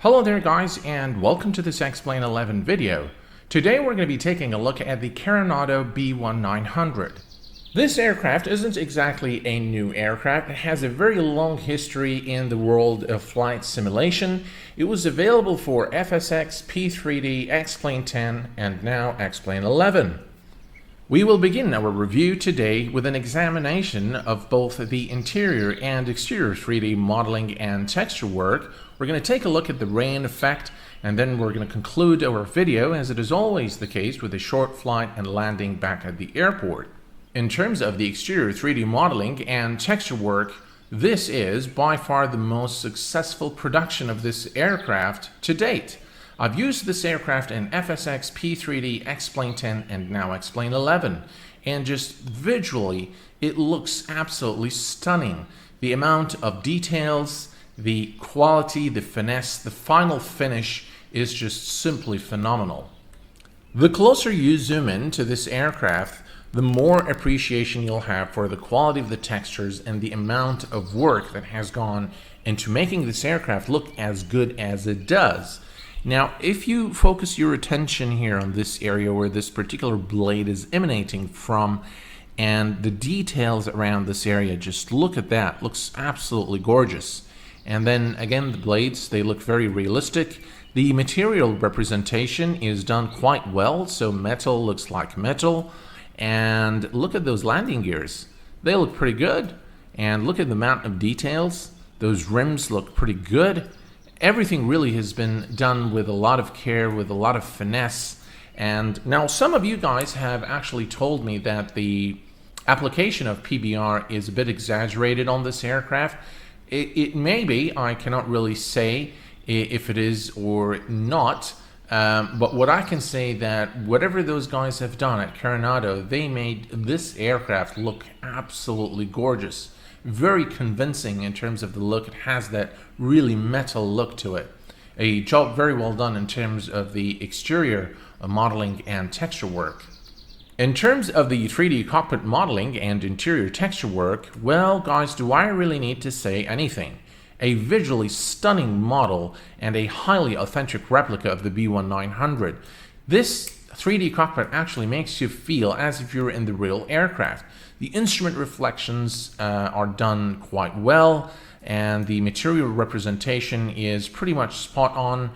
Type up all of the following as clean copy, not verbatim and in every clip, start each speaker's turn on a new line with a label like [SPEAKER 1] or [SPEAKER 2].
[SPEAKER 1] Hello there guys, and welcome to this Explain 11 video. Today we're going to be taking a look at the Carenado B1900. This aircraft isn't exactly a new aircraft. It has a very long history in the world of flight simulation. It was available for FSX, P3D, X-Plane 10, and now X-Plane 11. We will begin our review today with an examination of both the interior and exterior 3D modeling and texture work. We're going to take a look at the rain effect, and then we're going to conclude our video, as it is always the case, with a short flight and landing back at the airport. In terms of the exterior 3D modeling and texture work, this is by far the most successful production of this aircraft to date. I've used this aircraft in FSX, P3D, X-Plane 10, and now X-Plane 11, and just visually it looks absolutely stunning. The amount of details, the quality, the finesse, the final finish is just simply phenomenal. The closer you zoom in to this aircraft, the more appreciation you'll have for the quality of the textures and the amount of work that has gone into making this aircraft look as good as it does. Now, if you focus your attention here on this area where this particular blade is emanating from, and the details around this area, just look at that. Looks absolutely gorgeous. And then again, the blades, they look very realistic. The material representation is done quite well, so metal looks like metal. And look at those landing gears. They look pretty good. And look at the amount of details. Those rims look pretty good. Everything really has been done with a lot of care, with a lot of finesse. And now some of you guys have actually told me that the application of PBR is a bit exaggerated on this aircraft. It may be, I cannot really say if it is or not, but what I can say that whatever those guys have done at Carenado, they made this aircraft look absolutely gorgeous. Very convincing in terms of the look. It has that really metal look to it. A job very well done in terms of the exterior modeling and texture work. In terms of the 3D cockpit modeling and interior texture work, well guys, do I really need to say anything? A visually stunning model and a highly authentic replica of the B1900. This 3D cockpit actually makes you feel as if you're in the real aircraft. The instrument reflections are done quite well, and the material representation is pretty much spot on.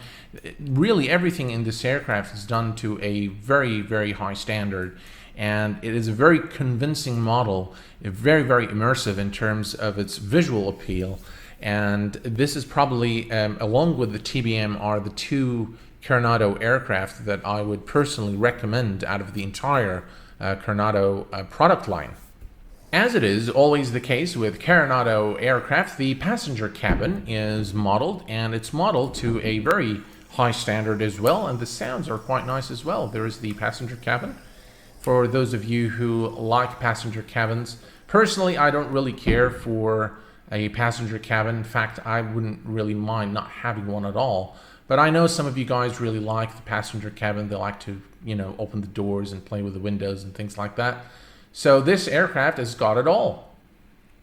[SPEAKER 1] Really everything in this aircraft is done to a very, very high standard, and it is a very convincing model, very, very immersive in terms of its visual appeal. And this is probably, along with the TBM, are the two Carenado aircraft that I would personally recommend out of the entire Carenado product line. As it is always the case with Carenado aircraft, the passenger cabin is modeled, and it's modeled to a very high standard as well, and the sounds are quite nice as well. There is the passenger cabin. For those of you who like passenger cabins, personally I don't really care for a passenger cabin. In fact, I wouldn't really mind not having one at all. But I know some of you guys really like the passenger cabin. They like to, open the doors and play with the windows and things like that. So this aircraft has got it all.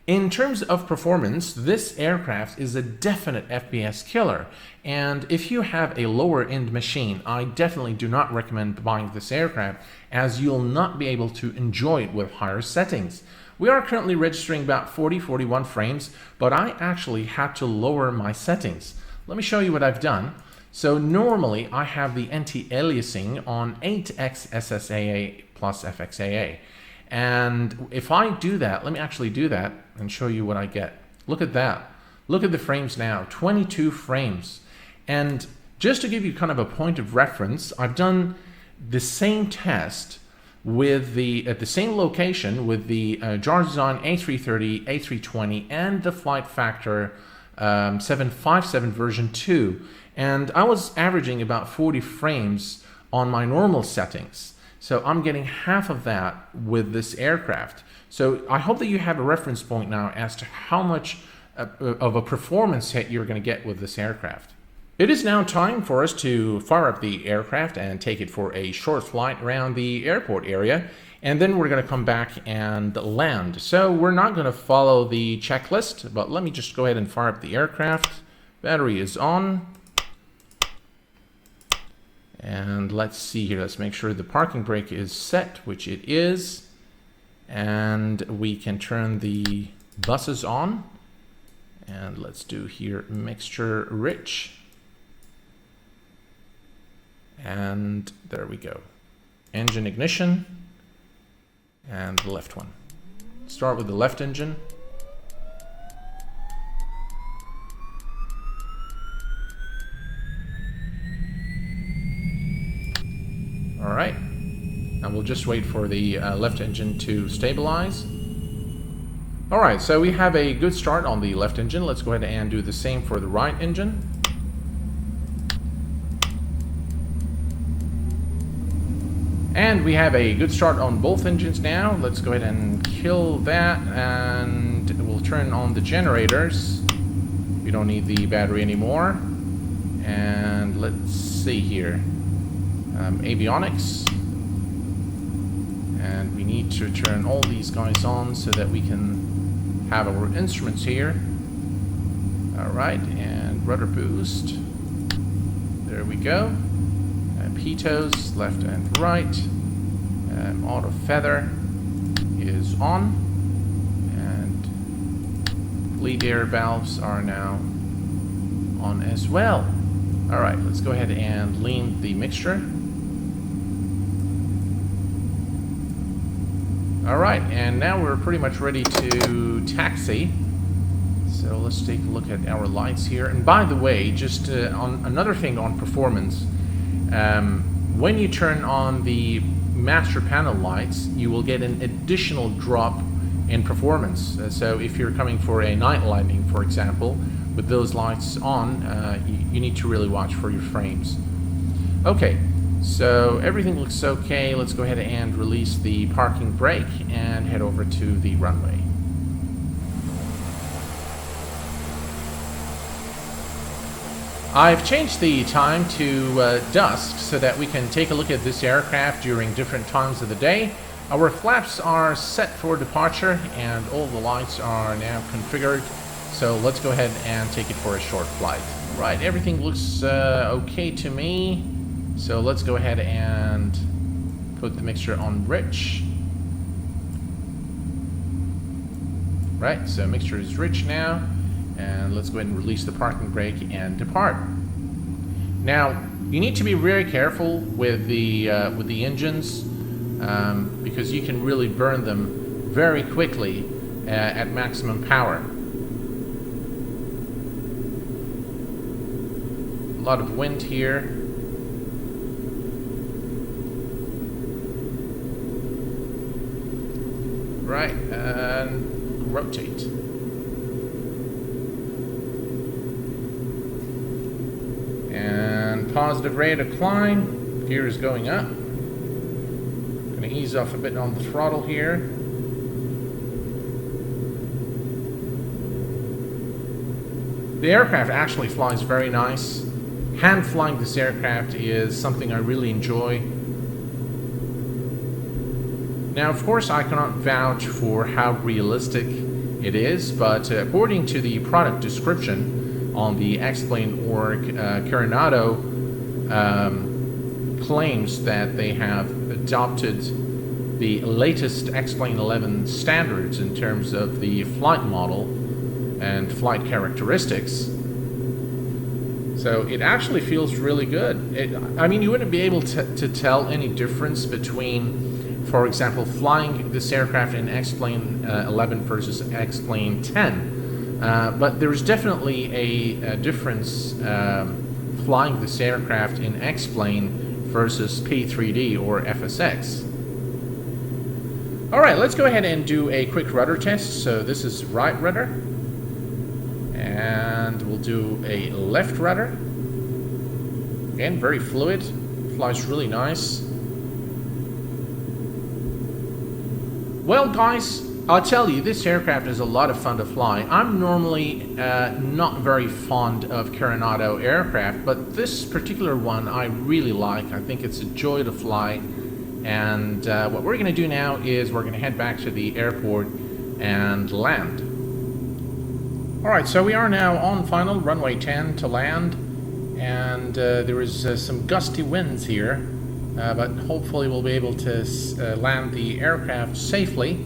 [SPEAKER 1] In terms of performance, this aircraft is a definite FPS killer. And if you have a lower end machine, I definitely do not recommend buying this aircraft, as you'll not be able to enjoy it with higher settings. We are currently registering about 41 frames, but I actually had to lower my settings. Let me show you what I've done. So normally I have the anti-aliasing on 8x SSAA plus FXAA. And if I do that, let me actually do that and show you what I get. Look at that. Look at the frames now, 22 frames. And just to give you kind of a point of reference, I've done the same test with at the same location with the Jar Design A330, A320, and the Flight Factor 757 version 2. And I was averaging about 40 frames on my normal settings. So I'm getting half of that with this aircraft. So I hope that you have a reference point now as to how much of a performance hit you're going to get with this aircraft. It is now time for us to fire up the aircraft and take it for a short flight around the airport area, and then we're going to come back and land. So we're not going to follow the checklist, but let me just go ahead and fire up the aircraft. Battery is on. And let's see here. Let's make sure the parking brake is set, which it is. And we can turn the buses on. And let's do here mixture rich. And there we go. Engine ignition. And the left one. Start with the left engine. All right, and we'll just wait for the left engine to stabilize. All right, so we have a good start on the left engine. Let's go ahead and do the same for the right engine. And we have a good start on both engines now. Let's go ahead and kill that, and we'll turn on the generators. We don't need the battery anymore. And let's see here. Avionics, and we need to turn all these guys on so that we can have our instruments here. Alright, and rudder boost, there we go. Pitos, left and right. Auto feather is on, and bleed air valves are now on as well. Alright, let's go ahead and lean the mixture. Alright, and now we're pretty much ready to taxi. So let's take a look at our lights here. And by the way, just on another thing on performance, when you turn on the master panel lights, you will get an additional drop in performance. So if you're coming for a night landing, for example, with those lights on, you need to really watch for your frames. Okay. So everything looks okay. Let's go ahead and release the parking brake and head over to the runway. I've changed the time to dusk so that we can take a look at this aircraft during different times of the day. Our flaps are set for departure and all the lights are now configured. So let's go ahead and take it for a short flight. Right, everything looks okay to me. So let's go ahead and put the mixture on rich. Right, so mixture is rich now. And let's go ahead and release the parking brake and depart. Now, you need to be very careful with the engines because you can really burn them very quickly at maximum power. A lot of wind here. Right, and rotate. And positive rate of climb. Gear is going up. Gonna ease off a bit on the throttle here. The aircraft actually flies very nice. Hand flying this aircraft is something I really enjoy. Now, of course, I cannot vouch for how realistic it is, but according to the product description on the X-Plane.org, Carenado claims that they have adopted the latest X-Plane 11 standards in terms of the flight model and flight characteristics. So it actually feels really good. I mean, you wouldn't be able to tell any difference between, for example, flying this aircraft in X-Plane 11 versus X-Plane 10. But there's definitely a difference flying this aircraft in X-Plane versus P3D or FSX. Alright, let's go ahead and do a quick rudder test. So this is right rudder. And we'll do a left rudder. Again, very fluid. Flies really nice. Well, guys, I'll tell you, this aircraft is a lot of fun to fly. I'm normally not very fond of Carenado aircraft, but this particular one I really like. I think it's a joy to fly. And what we're going to do now is we're going to head back to the airport and land. Alright, so we are now on final runway 10 to land. and there is some gusty winds here, but hopefully we'll be able to land the aircraft safely.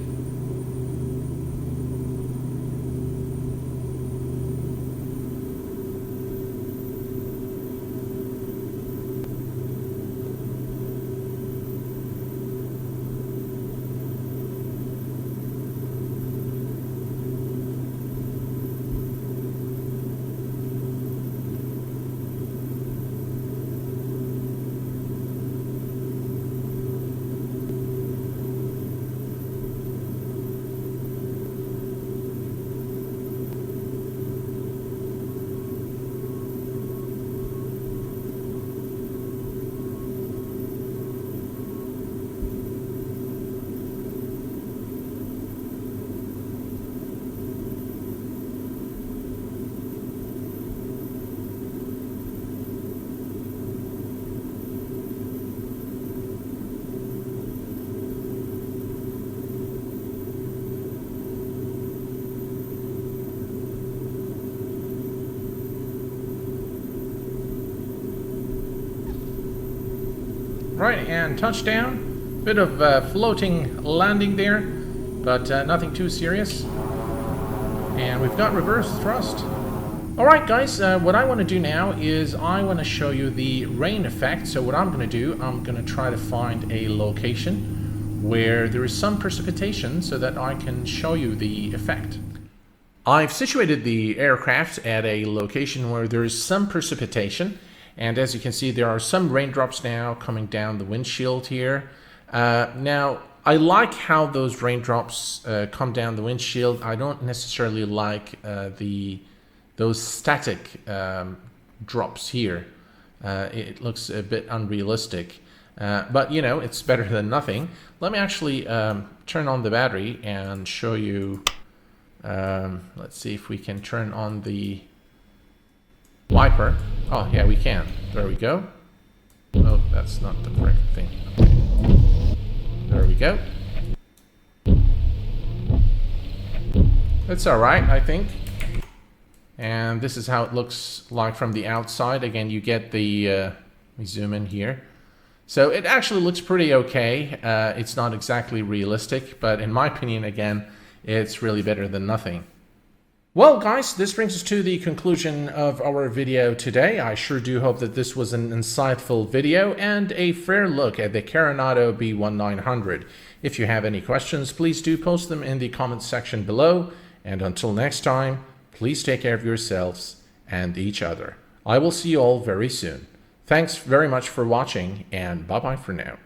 [SPEAKER 1] Right, and touchdown. Bit of floating landing there, but nothing too serious. And we've got reverse thrust. Alright guys, what I want to do now is I want to show you the rain effect. So what I'm going to do, I'm going to try to find a location where there is some precipitation so that I can show you the effect. I've situated the aircraft at a location where there is some precipitation. And as you can see, there are some raindrops now coming down the windshield here. Now, I like how those raindrops come down the windshield. I don't necessarily like those static drops here. It looks a bit unrealistic. But, you know, it's better than nothing. Let me actually turn on the battery and show you. Let's see if we can turn on the wiper. Oh, yeah, we can. There we go. Oh, that's not the correct thing. Okay. There we go. It's alright, I think. And this is how it looks like from the outside. Again, you get the... let me zoom in here. So it actually looks pretty okay. It's not exactly realistic, but in my opinion, again, it's really better than nothing. Well guys, this brings us to the conclusion of our video today. I sure do hope that this was an insightful video and a fair look at the Carenado B1900. If you have any questions, please do post them in the comments section below. And until next time, please take care of yourselves and each other. I will see you all very soon. Thanks very much for watching, and bye-bye for now.